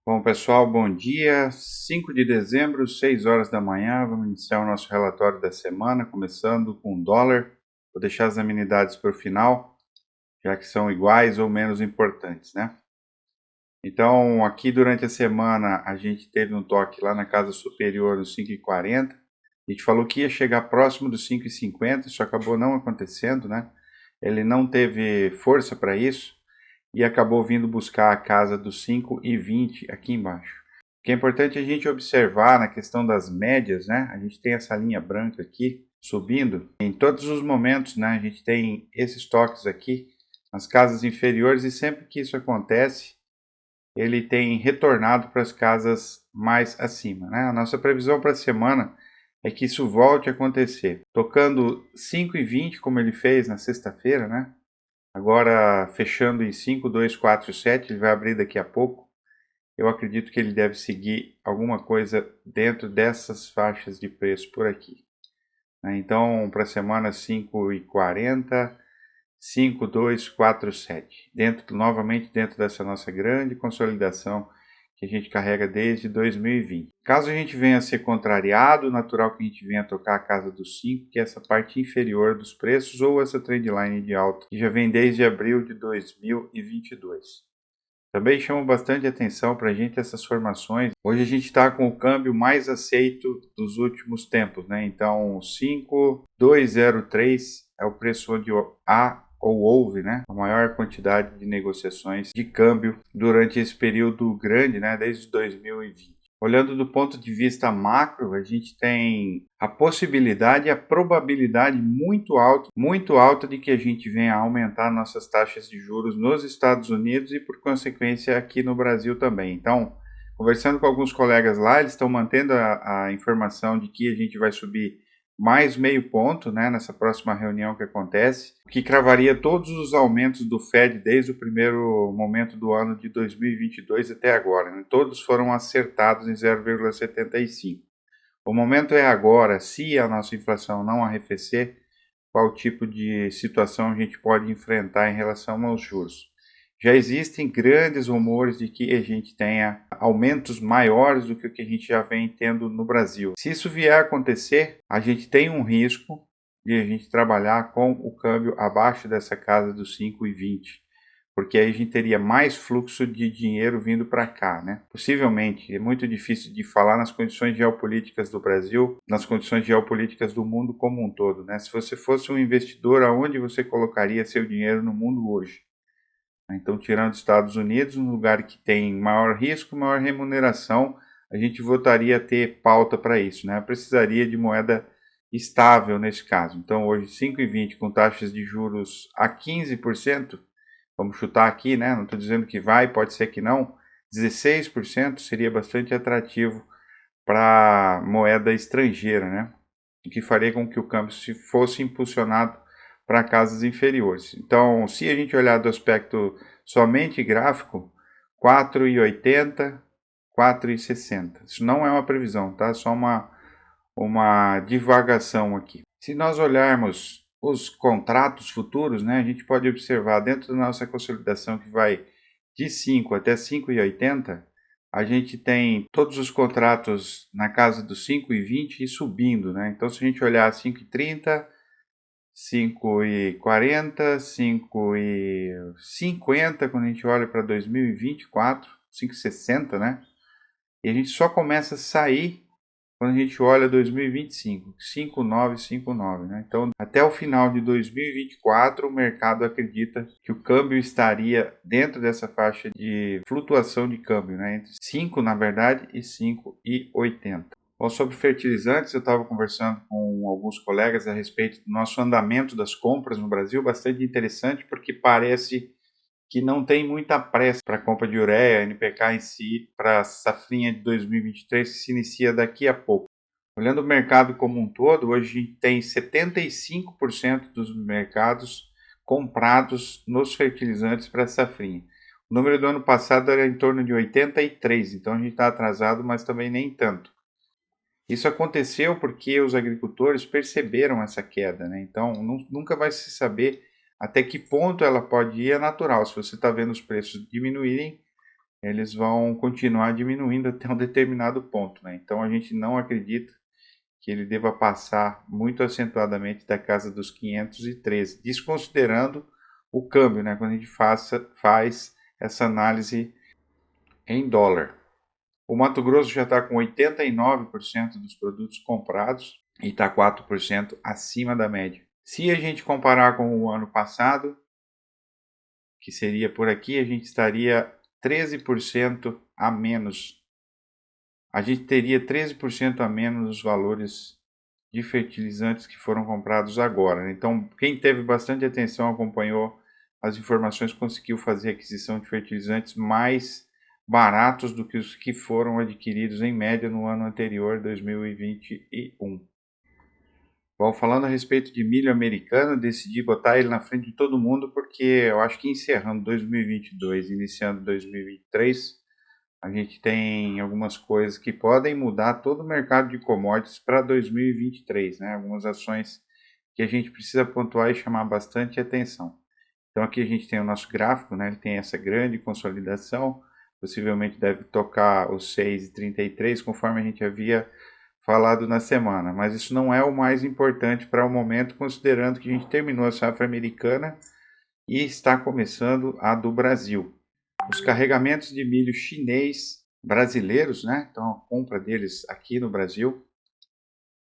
Bom, pessoal, bom dia. 5 de dezembro, 6 horas da manhã. Vamos iniciar o nosso relatório da semana, começando com o dólar. Vou deixar as amenidades para o final, já que são iguais ou menos importantes, né? Então, aqui durante a semana, a gente teve um toque lá na casa superior dos 5,40. A gente falou que ia chegar próximo dos 5,50, isso acabou não acontecendo, né? Ele não teve força para isso e acabou vindo buscar a casa dos 5,20 aqui embaixo. O que é importante a gente observar na questão das médias, né? A gente tem essa linha branca aqui subindo. Em todos os momentos, né? A gente tem esses toques aqui nas casas inferiores e sempre que isso acontece, ele tem retornado para as casas mais acima, né? A nossa previsão para a semana é que isso volte a acontecer. Tocando 5,20 como ele fez na sexta-feira, né? Agora fechando em 5,247, ele vai abrir daqui a pouco. Eu acredito que ele deve seguir alguma coisa dentro dessas faixas de preço por aqui. Então, para a semana 5,40, 5,247. Novamente dentro dessa nossa grande consolidação que a gente carrega desde 2020. Caso a gente venha a ser contrariado, natural que a gente venha a tocar a casa dos 5, que é essa parte inferior dos preços, ou essa trendline de alta, que já vem desde abril de 2022. Também chama bastante atenção para a gente essas formações. Hoje a gente está com o câmbio mais aceito dos últimos tempos, né? Então, 5,203 é o preço onde há ou houve, né, a maior quantidade de negociações de câmbio durante esse período grande, né, desde 2020. Olhando do ponto de vista macro, a gente tem a possibilidade e a probabilidade muito alta de que a gente venha a aumentar nossas taxas de juros nos Estados Unidos e, por consequência, aqui no Brasil também. Então, conversando com alguns colegas lá, eles estão mantendo a informação de que a gente vai subir mais meio ponto, né, nessa próxima reunião que acontece, que cravaria todos os aumentos do Fed desde o primeiro momento do ano de 2022 até agora, né? Todos foram acertados em 0,75. O momento é agora. Se a nossa inflação não arrefecer, qual tipo de situação a gente pode enfrentar em relação aos juros? Já existem grandes rumores de que a gente tenha aumentos maiores do que o que a gente já vem tendo no Brasil. Se isso vier a acontecer, a gente tem um risco de a gente trabalhar com o câmbio abaixo dessa casa dos 5,20, porque aí a gente teria mais fluxo de dinheiro vindo para cá, né? Possivelmente, é muito difícil de falar nas condições geopolíticas do Brasil, nas condições geopolíticas do mundo como um todo, né? Se você fosse um investidor, aonde você colocaria seu dinheiro no mundo hoje? Então, tirando os Estados Unidos, um lugar que tem maior risco, maior remuneração, a gente voltaria a ter pauta para isso, né? Precisaria de moeda estável nesse caso. Então, hoje 5,20 com taxas de juros a 15%, vamos chutar aqui, né? Não estou dizendo que vai, pode ser que não. 16% seria bastante atrativo para moeda estrangeira, né? O que faria com que o câmbio fosse impulsionado para casas inferiores. Então, se a gente olhar do aspecto somente gráfico, 4,80, 4,60. Isso não é uma previsão, tá? Só uma divagação aqui. Se nós olharmos os contratos futuros, né, a gente pode observar dentro da nossa consolidação que vai de 5 até 5,80, a gente tem todos os contratos na casa dos 5,20 e subindo, né? Então, se a gente olhar 5,30, 5,40, 5,50 quando a gente olha para 2024, 5,60, né? E a gente só começa a sair quando a gente olha 2025, 5,959, né? Então, até o final de 2024, o mercado acredita que o câmbio estaria dentro dessa faixa de flutuação de câmbio, né? Entre 5, na verdade, e 5,80. Bom, sobre fertilizantes, eu estava conversando com alguns colegas a respeito do nosso andamento das compras no Brasil, bastante interessante, porque parece que não tem muita pressa para a compra de ureia, NPK em si, para a safrinha de 2023 que se inicia daqui a pouco. Olhando o mercado como um todo, hoje a gente tem 75% dos mercados comprados nos fertilizantes para a safrinha. O número do ano passado era em torno de 83, então a gente está atrasado, mas também nem tanto. Isso aconteceu porque os agricultores perceberam essa queda, né? Então nunca vai se saber até que ponto ela pode ir, é natural. Se você está vendo os preços diminuírem, eles vão continuar diminuindo até um determinado ponto, né? Então a gente não acredita que ele deva passar muito acentuadamente da casa dos 513, desconsiderando o câmbio, né? Quando a gente faz essa análise em dólar. O Mato Grosso já está com 89% dos produtos comprados e está 4% acima da média. Se a gente comparar com o ano passado, que seria por aqui, a gente estaria 13% a menos. A gente teria 13% a menos os valores de fertilizantes que foram comprados agora, né? Então, quem teve bastante atenção, acompanhou as informações, conseguiu fazer aquisição de fertilizantes mais baratos do que os que foram adquiridos em média no ano anterior, 2021. Bom, falando a respeito de milho americano, decidi botar ele na frente de todo mundo porque eu acho que encerrando 2022, iniciando 2023, a gente tem algumas coisas que podem mudar todo o mercado de commodities para 2023, né? Algumas ações que a gente precisa pontuar e chamar bastante atenção. Então aqui a gente tem o nosso gráfico, né? Ele tem essa grande consolidação, possivelmente deve tocar os 6,33, conforme a gente havia falado na semana, mas isso não é o mais importante para o momento, considerando que a gente terminou a safra americana e está começando a do Brasil. Os carregamentos de milho chinês brasileiros, né? Então a compra deles aqui no Brasil,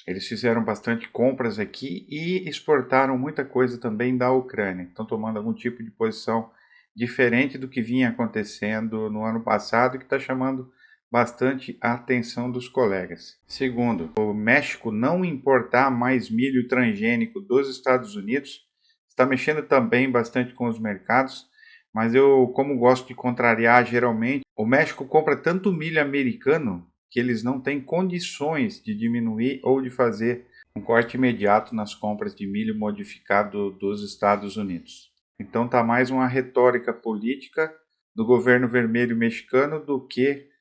eles fizeram bastante compras aqui e exportaram muita coisa também da Ucrânia. Estão tomando algum tipo de posição diferente do que vinha acontecendo no ano passado, que está chamando bastante a atenção dos colegas. Segundo, o México não importar mais milho transgênico dos Estados Unidos está mexendo também bastante com os mercados, mas eu, como gosto de contrariar geralmente, o México compra tanto milho americano que eles não têm condições de diminuir ou de fazer um corte imediato nas compras de milho modificado dos Estados Unidos. Então está mais uma retórica política do governo vermelho mexicano do que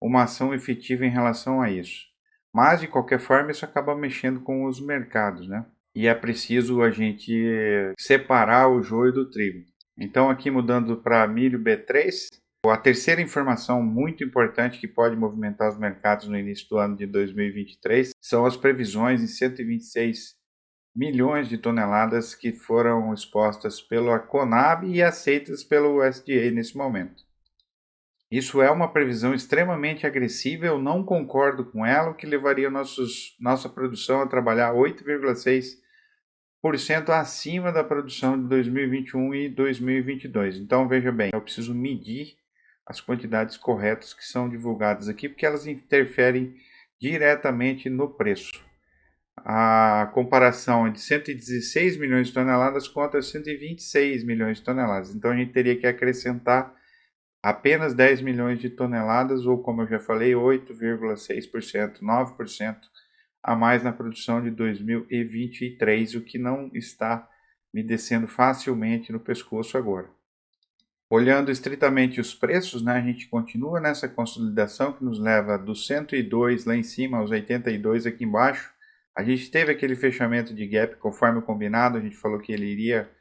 uma ação efetiva em relação a isso. Mas, de qualquer forma, isso acaba mexendo com os mercados, né? E é preciso a gente separar o joio do trigo. Então, aqui mudando para milho B3, a terceira informação muito importante que pode movimentar os mercados no início do ano de 2023 são as previsões em 126 milhões de toneladas que foram expostas pela Conab e aceitas pelo USDA nesse momento. Isso é uma previsão extremamente agressiva, eu não concordo com ela, o que levaria nossa produção a trabalhar 8,6% acima da produção de 2021 e 2022. Então, veja bem, eu preciso medir as quantidades corretas que são divulgadas aqui, porque elas interferem diretamente no preço. A comparação é de 116 milhões de toneladas contra 126 milhões de toneladas. Então, a gente teria que acrescentar apenas 10 milhões de toneladas, ou como eu já falei, 8,6%, 9% a mais na produção de 2023, o que não está me descendo facilmente no pescoço agora. Olhando estritamente os preços, né, a gente continua nessa consolidação que nos leva dos 102 lá em cima aos 82 aqui embaixo. A gente teve aquele fechamento de gap conforme combinado, a gente falou que ele iria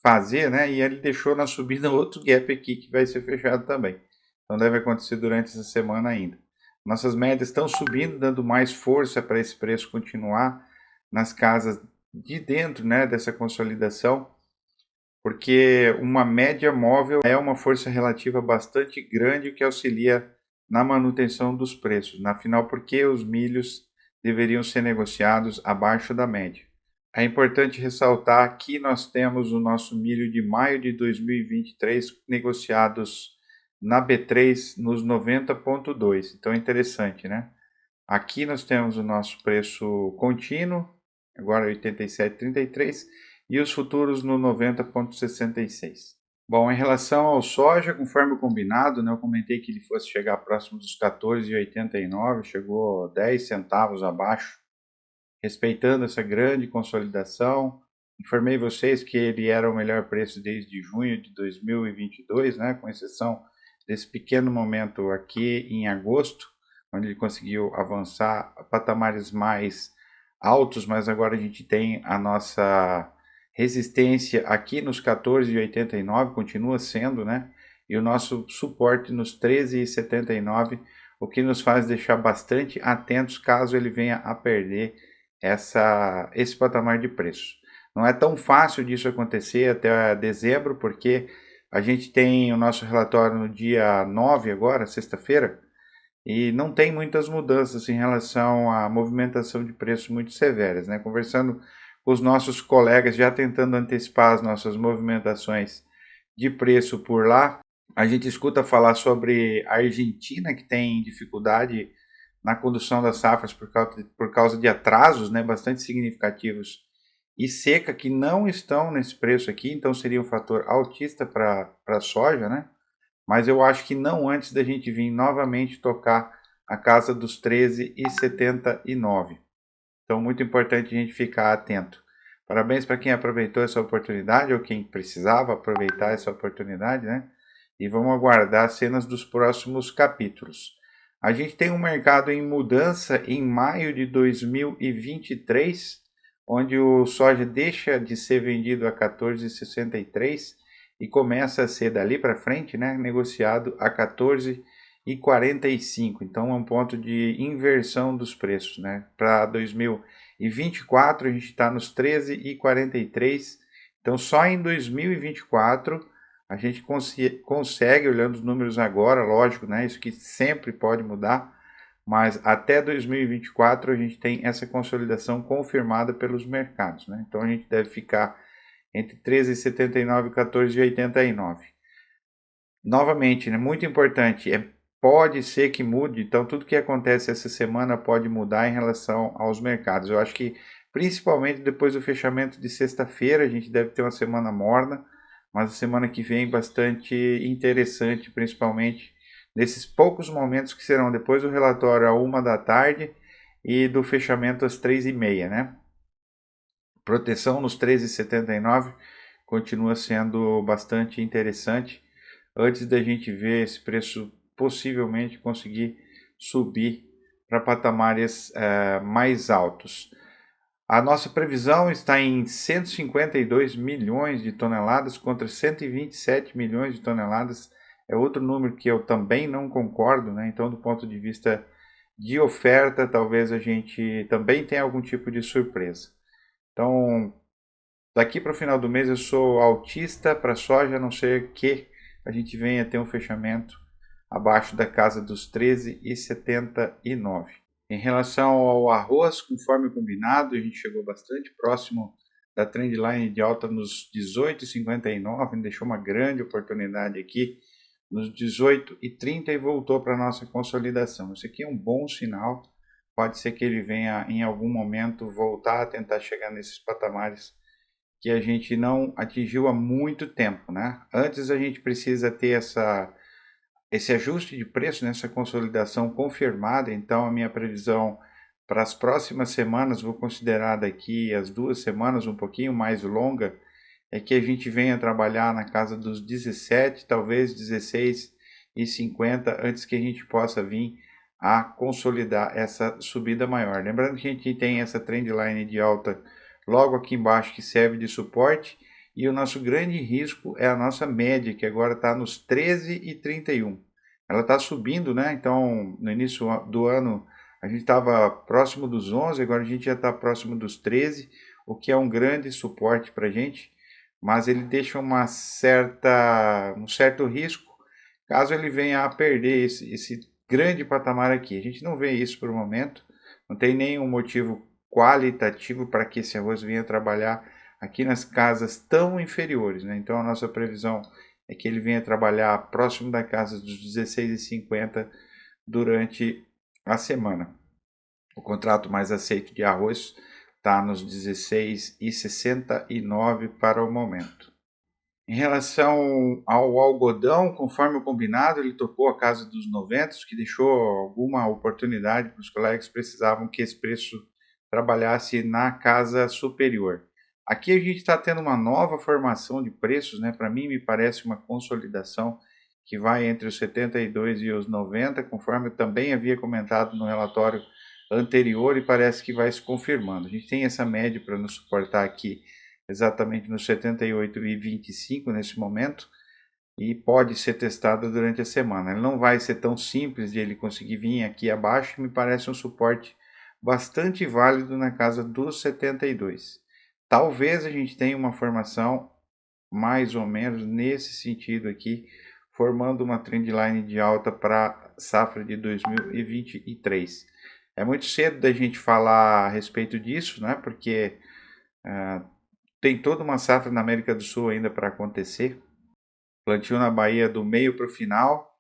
fazer, né? E ele deixou na subida outro gap aqui que vai ser fechado também. Então deve acontecer durante essa semana ainda. Nossas médias estão subindo, dando mais força para esse preço continuar nas casas de dentro, né, dessa consolidação, porque uma média móvel é uma força relativa bastante grande que auxilia na manutenção dos preços. Afinal, por que os milhos deveriam ser negociados abaixo da média? É importante ressaltar que nós temos o nosso milho de maio de 2023 negociados na B3 nos 90,2. Então é interessante, né? Aqui nós temos o nosso preço contínuo, agora 87,33, e os futuros no 90,66. Bom, em relação ao soja, conforme combinado, né, eu comentei que ele fosse chegar próximo dos 14,89, chegou 10 centavos abaixo, respeitando essa grande consolidação. Informei vocês que ele era o melhor preço desde junho de 2022, né, com exceção desse pequeno momento aqui em agosto, onde ele conseguiu avançar a patamares mais altos, mas agora a gente tem a nossa resistência aqui nos 14,89, continua sendo, né? e o nosso suporte nos 13,79, o que nos faz deixar bastante atentos caso ele venha a perder esse patamar de preço. Não é tão fácil disso acontecer até dezembro, porque a gente tem o nosso relatório no dia 9 agora, sexta-feira, e não tem muitas mudanças em relação à movimentação de preços muito severas, né? Conversando com os nossos colegas, já tentando antecipar as nossas movimentações de preço por lá, a gente escuta falar sobre a Argentina, que tem dificuldade na condução das safras por causa de atrasos, né, bastante significativos, e seca, que não estão nesse preço aqui, então seria um fator altista para a soja, né? Mas eu acho que não antes da gente vir novamente tocar a casa dos 13,79. Então, muito importante a gente ficar atento. Parabéns para quem aproveitou essa oportunidade ou quem precisava aproveitar essa oportunidade, né? E vamos aguardar as cenas dos próximos capítulos. A gente tem um mercado em mudança em maio de 2023, onde o soja deixa de ser vendido a 14,63 e começa a ser dali para frente, né, negociado a 14,45. Então é um ponto de inversão dos preços, né? Para 2024 a gente está nos 13,43. Então só em 2024 a gente consegue, olhando os números agora, lógico, né? Isso que sempre pode mudar, mas até 2024 a gente tem essa consolidação confirmada pelos mercados, né? Então a gente deve ficar entre 13,79 e 14,89. Novamente, né, muito importante, pode ser que mude, então tudo que acontece essa semana pode mudar em relação aos mercados. Eu acho que principalmente depois do fechamento de sexta-feira, a gente deve ter uma semana morna, mas a semana que vem bastante interessante, principalmente nesses poucos momentos que serão depois do relatório à 1 da tarde e do fechamento às 3h30, né? Proteção nos 13,79 continua sendo bastante interessante antes da gente ver esse preço possivelmente conseguir subir para patamares mais altos. A nossa previsão está em 152 milhões de toneladas contra 127 milhões de toneladas. É outro número que eu também não concordo, né? Então, do ponto de vista de oferta, talvez a gente também tenha algum tipo de surpresa. Então, daqui para o final do mês eu sou altista para soja, a não ser que a gente venha ter um fechamento abaixo da casa dos 13,79. Em relação ao arroz, conforme combinado, a gente chegou bastante próximo da trendline de alta nos 18,59, deixou uma grande oportunidade aqui nos 18,30 e voltou para a nossa consolidação. Isso aqui é um bom sinal, pode ser que ele venha em algum momento voltar a tentar chegar nesses patamares que a gente não atingiu há muito tempo, né? Antes a gente precisa ter esse ajuste de preço, nessa consolidação confirmada. Então a minha previsão para as próximas semanas, vou considerar daqui as 2 semanas um pouquinho mais longa, é que a gente venha trabalhar na casa dos 17, talvez 16,50, antes que a gente possa vir a consolidar essa subida maior. Lembrando que a gente tem essa trendline de alta logo aqui embaixo que serve de suporte, e o nosso grande risco é a nossa média, que agora está nos 13,31. Ela está subindo, né? Então no início do ano a gente estava próximo dos 11, agora a gente já está próximo dos 13, o que é um grande suporte para a gente, mas ele deixa um certo risco caso ele venha a perder esse grande patamar aqui. A gente não vê isso por momento, não tem nenhum motivo qualitativo para que esse arroz venha trabalhar aqui nas casas tão inferiores, né? Então a nossa previsão é que ele venha trabalhar próximo da casa dos 16,50 durante a semana. O contrato mais aceito de arroz está nos 16,69 para o momento. Em relação ao algodão, conforme o combinado, ele tocou a casa dos 90, o que deixou alguma oportunidade para os colegas que precisavam que esse preço trabalhasse na casa superior. Aqui a gente está tendo uma nova formação de preços, né? Para mim me parece uma consolidação que vai entre os 72 e os 90, conforme eu também havia comentado no relatório anterior, e parece que vai se confirmando. A gente tem essa média para nos suportar aqui exatamente nos 78,25 nesse momento. e pode ser testado durante a semana. Ele não vai ser tão simples de ele conseguir vir aqui abaixo, me parece um suporte bastante válido na casa dos 72. Talvez a gente tenha uma formação mais ou menos nesse sentido aqui, formando uma trendline de alta para a safra de 2023. É muito cedo da gente falar a respeito disso, né? Porque tem toda uma safra na América do Sul ainda para acontecer. Plantio na Bahia do meio para o final,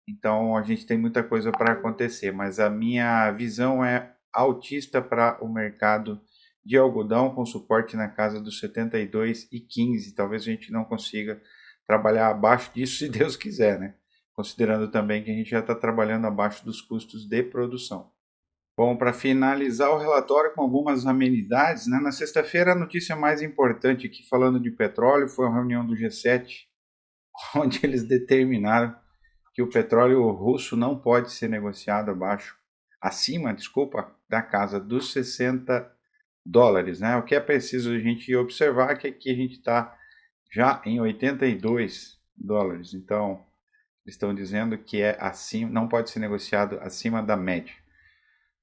então a gente tem muita coisa para acontecer, mas a minha visão é altista para o mercado de algodão, com suporte na casa dos 72,15. Talvez a gente não consiga trabalhar abaixo disso, se Deus quiser, né? Considerando também que a gente já está trabalhando abaixo dos custos de produção. Bom, para finalizar o relatório com algumas amenidades, né? Na sexta-feira a notícia mais importante aqui falando de petróleo foi a reunião do G7, onde eles determinaram que o petróleo russo não pode ser negociado acima, da casa dos 60 dólares, né? O que é preciso a gente observar é que aqui a gente está já em 82 dólares, então eles estão dizendo que é acima, não pode ser negociado acima da média.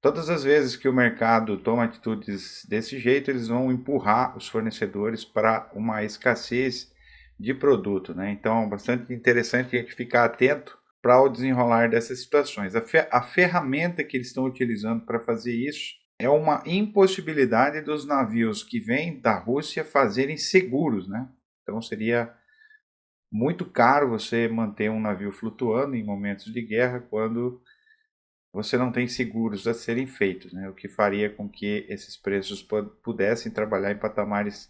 Todas as vezes que o mercado toma atitudes desse jeito, eles vão empurrar os fornecedores para uma escassez de produto, né? Então, bastante interessante a gente ficar atento para o desenrolar dessas situações. A ferramenta que eles estão utilizando para fazer isso é uma impossibilidade dos navios que vêm da Rússia fazerem seguros, né? Então, seria muito caro você manter um navio flutuando em momentos de guerra quando você não tem seguros a serem feitos, né? O que faria com que esses preços pudessem trabalhar em patamares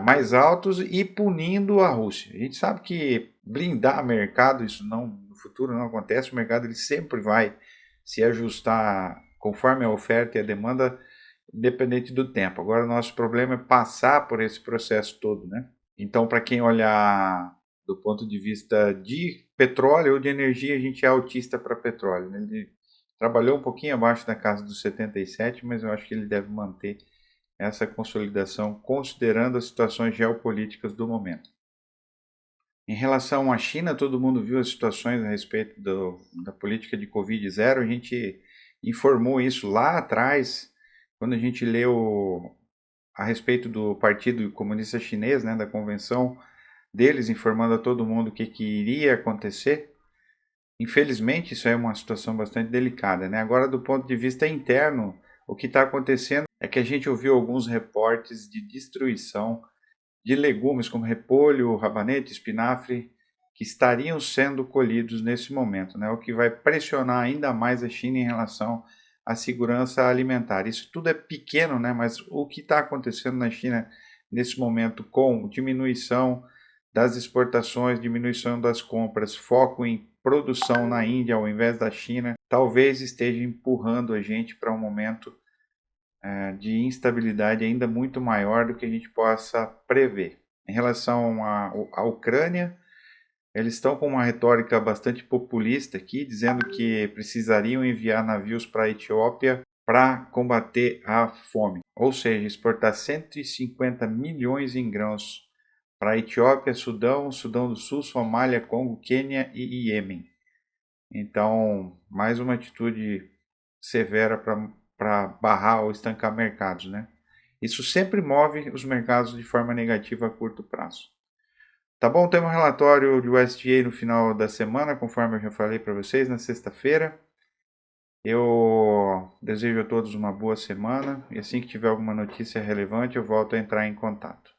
mais altos e punindo a Rússia. A gente sabe que blindar mercado, isso não, no futuro não acontece, o mercado ele sempre vai se ajustar conforme a oferta e a demanda, independente do tempo. Agora, o nosso problema é passar por esse processo todo, né? Então, para quem olhar do ponto de vista de petróleo ou de energia, a gente é autista para petróleo, né? Ele trabalhou um pouquinho abaixo da casa dos 77, mas eu acho que ele deve manter essa consolidação, considerando as situações geopolíticas do momento. Em relação à China, todo mundo viu as situações a respeito da política de Covid-0. A gente informou isso lá atrás, quando a gente leu a respeito do Partido Comunista Chinês, né, da convenção deles, informando a todo mundo o que iria acontecer. Infelizmente, isso é uma situação bastante delicada, né? Agora, do ponto de vista interno, o que está acontecendo é que a gente ouviu alguns reportes de destruição de legumes como repolho, rabanete, espinafre, que estariam sendo colhidos nesse momento, né? O que vai pressionar ainda mais a China em relação à segurança alimentar. Isso tudo é pequeno, né? Mas o que está acontecendo na China nesse momento, com diminuição das exportações, diminuição das compras, foco em produção na Índia ao invés da China, talvez esteja empurrando a gente para um momento de instabilidade ainda muito maior do que a gente possa prever. Em relação à Ucrânia, eles estão com uma retórica bastante populista aqui, dizendo que precisariam enviar navios para a Etiópia para combater a fome, ou seja, exportar 150 milhões em grãos para a Etiópia, Sudão, Sudão do Sul, Somália, Congo, Quênia e Iêmen. Então, mais uma atitude severa para barrar ou estancar mercados, né? Isso sempre move os mercados de forma negativa a curto prazo. Tá bom? Tem um relatório de USDA no final da semana, conforme eu já falei para vocês, na sexta-feira. Eu desejo a todos uma boa semana e assim que tiver alguma notícia relevante eu volto a entrar em contato.